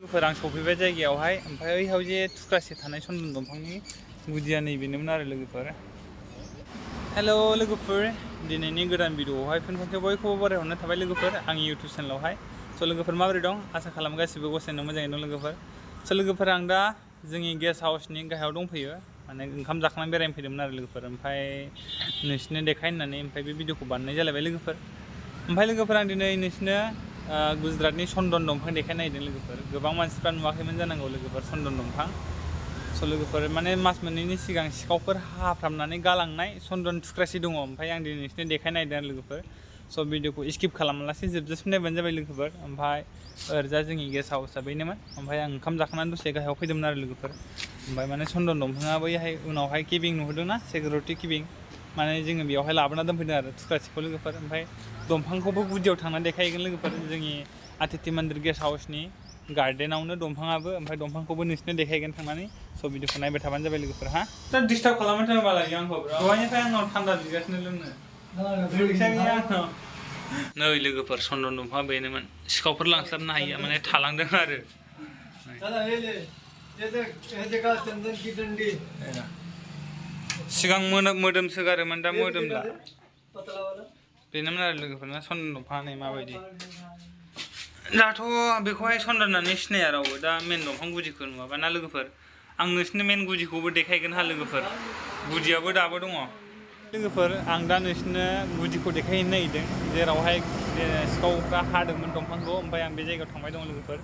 फोरां सफैबाय जायगायावहाय ओमफ्राय ओइहाव जे थुख्रासे थानाय सन्दन दंफांनि गुदिया नैबेनोमोन आरो लोगोफोर। हेल' लोगोफोर, दिनैनि गोदान भिडिअ'आवहाय फिन खनसे बयखौबो बरायहरनाय थाबाय लोगोफोर आंनि इउटुब चेनेलावहाय। स' लोगोफोर माबोरै दं? आसा खालामो गासिबो गसाइनाव मोजाङै दं लोगोफोर। स' लोगोफोर आं दा जोंनि गेस्ट हाउसनि गाहायाव दंफैयो, माने ओंखाम जाखांनानै बेरायनो फैदोंमोन आरो लोगोफोर। ओमफ्राय नोंसिनो देखाय होननानै ओमफ्राय बे भिडिअ'खौ बानायनाय जालायबाय लोगोफोर। ओमफ्राय लोगोफोर आं दिनै नोंसिनो गुजरातनि सन्दन दंफां देखायनो नागिरदों लोगोफोर। गोबां मानसिफ्रा नुवाखैमोन जानांगौ लोगोफोर सन्दन दंफां। स' लोगोफोर माने मास मोननैनि सिगां सिखावफोर हाफ्रामनानै गालांनाय सन्दन थुख्रासे दङ। ओमफ्राय आं दिनै नोंसिनो देखायनो नागिरदों आरो लोगोफोर। स' भिडिअ'खौ स्किप खालामालासे जोबजासिम नायबानो जाबाय लोगोफोर। ओमफ्राय ओरैजा जोंनि गेस्ट हाउसआ बेनोमोन। ओमफ्राय आं ओंखाम जाखांनानै दसे गाहायाव फैदोंमोन आरो लोगोफोर। ओमफ्राय माने सन्दन दंफाङा बैहाय उनावहाय केबिं नुहुरदोंना, सिकिउरिटि केबिं, माने जोङो बेयावहाय लाबोना दोनफैदों आरो थुख्रासेखौ लोगोफोर। ओमफ्राय दंफांखौबो गुदियाव थांनानै देखायहैगोन लोगोफोर, जोंनि आथिथि मन्दिर गेस्ट हाउसनि गार्डेनावनो दंफाङाबो। ओमफ्राय दंफांखौबो नोंसिनो देखायगोन थांनानै। स' भिडिअ'खौ नायबाय थाबानो जाबाय लोगोफोर। हा बिराद डिस्टार्ब खालामबाय थायो मालाय आंखौ। दहायनिफ्राय आंनाव थान्दा बिगासिनो लोंनो, फैसा गैया आंनाव। नै लोगोफोर सन्दन दंफाङा बेनोमोन। सिखावफोर लांस्लाबनो हायिया माने थालांदों आरो। सिगां मोदोमसो गारोमोन, दा मोदोमला। बेनोमोन आरो लोगोफोरना सन्दन दंफाङा नै माबायदि। दाथ' बेखौहाय सन्दन होननानै सिनाया रावबो, दा मेन दंफां गुदिखौ नुवाबा ना लोगोफोर। आं नोंसिनो मेन गुदिखौबो देखायगोन हा लोगोफोर, गुदियाबो दाबो दङ। लोगोफोर आं दा नोंसिनो गुदिखौ देखायहैनो नागिरदों, जेरावहाय सिखावफ्रा हादोंमोन दंफांखौ। ओमफ्राय आं बे जायगायाव थांबाय दं लोगोफोर।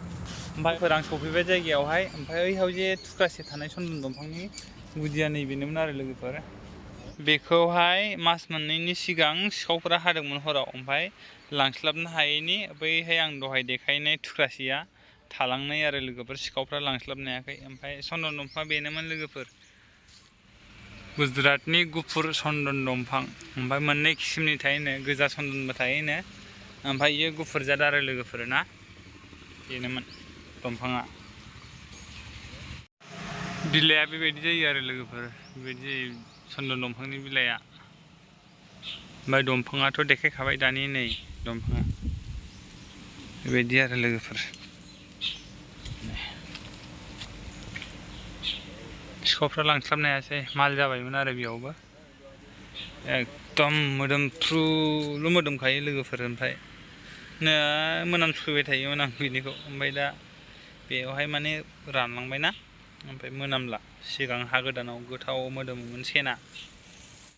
ओमफ्राय आं सफैबाय जायगायावहाय। ओमफ्राय ओइहाव जे थुख्रासे थानाय सन्दन दंफांनि गुदिया नैबेनोमोन आरो लोगोफोर। बेखौहाय मास मोननैनि सिगां सिखावफोरा हादोंमोन हराव। ओमफ्राय लांस्लाबनो हायैनि बैहाय आं दहाय देखायनाय थुख्रासेया थालांनाय आरो लोगोफोर, सिखावफ्रा लांस्लाबनो हायाखै। ओमफ्राय सन्दन दंफाङा बेनोमोन लोगोफोर, गुजरातनि गुफुर सन्दन दंफां। ओमफ्राय मोननै किसिमनि थायोनो, गोजा सन्दनबो थायोनो, ओमफ्राय इयो गुफुर जाद आरो लोगोफोर ना। बेनोमोन दंफाङा। बिलाइआ बेबायदि जायो आरो लोगोफोर, बेबायदि जायो सन्दन दंफांनि बिलाइआ। ओमफ्राय दंफाङाथ' देखायखाबाय दानि, नै दंफाङा बेबायदि आरो लोगोफोर। सिखावफ्रा लांस्लाबनो हायासै, माल जाबायमोन आरो बेयावबो। एकदम मोदोमफ्रुल' मोदोमखायो लोगोफोर। ओमफ्राय मोनामसुबाय थायोमोन आं बिनिखौ। ओमफ्राय दा बेयावहाय माने रानलांबायना, ओमफ्राय मोनामला। सिगां हा गोदानाव गोथाव मोदोमोमोन सेना।